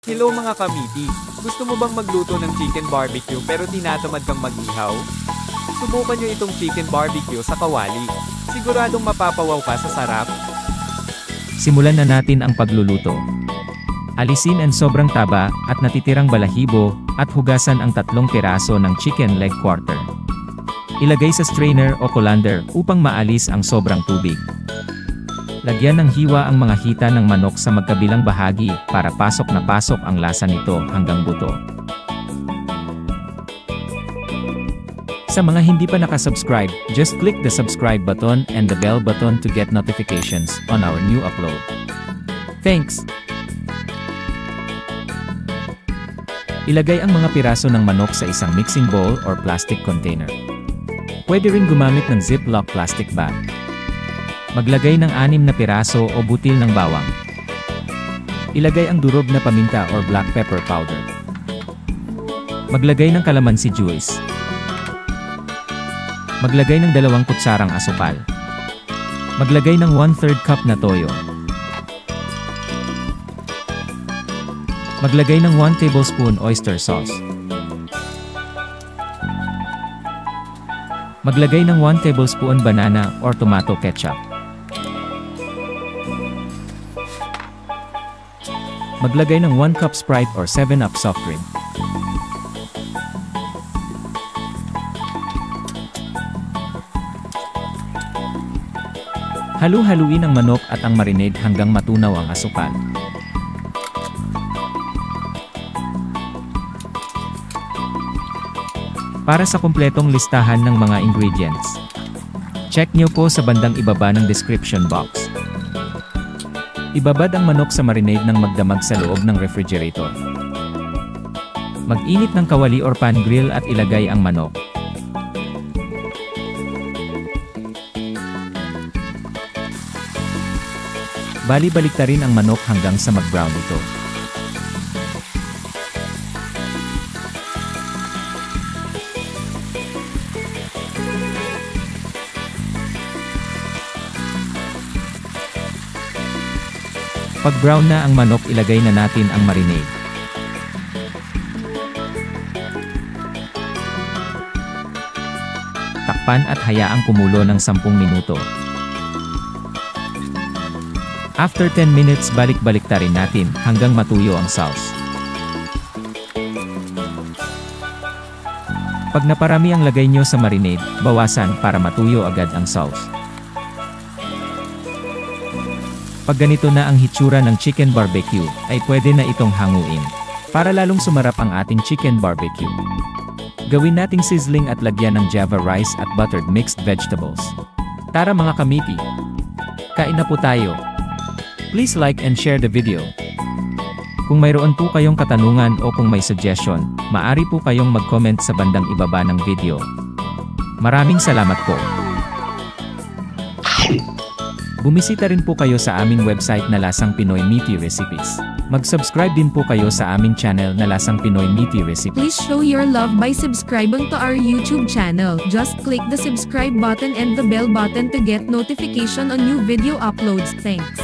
Hello mga kamiti! Gusto mo bang magluto ng chicken barbecue pero tinatamad kang mag-ihaw? Subukan nyo itong chicken barbecue sa kawali. Siguradong mapapawaw ka sa sarap. Simulan na natin ang pagluluto. Alisin ang sobrang taba at natitirang balahibo at hugasan ang 3 piraso ng chicken leg quarter. Ilagay sa strainer o colander upang maalis ang sobrang tubig. Lagyan ng hiwa ang mga hita ng manok sa magkabilang bahagi para pasok na pasok ang lasa nito hanggang buto. Sa mga hindi pa nakasubscribe, just click the subscribe button and the bell button to get notifications on our new upload. Thanks! Ilagay ang mga piraso ng manok sa isang mixing bowl or plastic container. Pwede rin gumamit ng Ziploc plastic bag. Maglagay ng 6 na piraso o butil ng bawang. Ilagay ang durog na paminta or black pepper powder. Maglagay ng kalamansi juice. Maglagay ng 2 kutsarang asukal. Maglagay ng 1/3 cup na toyo. Maglagay ng 1 tablespoon oyster sauce. Maglagay ng 1 tablespoon banana or tomato ketchup. Maglagay ng 1 cup Sprite or 7-Up soft drink. Halu-haluin ang manok at ang marinade hanggang matunaw ang asukal. Para sa kumpletong listahan ng mga ingredients, check nyo po sa bandang ibaba ng description box. Ibabad ang manok sa marinade ng magdamag sa loob ng refrigerator. Mag-init ng kawali or pan grill at ilagay ang manok. Bali-baliktarin ang manok hanggang sa mag-brown ito. Pag brown na ang manok, ilagay na natin ang marinade. Takpan at hayaang kumulo ng 10 minuto. After 10 minutes, balik-baliktarin natin hanggang matuyo ang sauce. Pag naparami ang lagay nyo sa marinade, bawasan para matuyo agad ang sauce. Pag ganito na ang hitsura ng chicken barbecue, ay pwede na itong hanguin. Para lalong sumarap ang ating chicken barbecue. Gawin nating sizzling at lagyan ng java rice at buttered mixed vegetables. Tara mga kamiti! Kain na po tayo! Please like and share the video. Kung mayroon po kayong katanungan o kung may suggestion, maaari po kayong mag-comment sa bandang ibaba ng video. Maraming salamat po! Bumisita rin po kayo sa aming website na Lasang Pinoy Meaty Recipes. Mag-subscribe din po kayo sa aming channel na Lasang Pinoy Meaty Recipes. Please show your love by subscribing to our YouTube channel. Just click the subscribe button and the bell button to get notification on new video uploads. Thanks.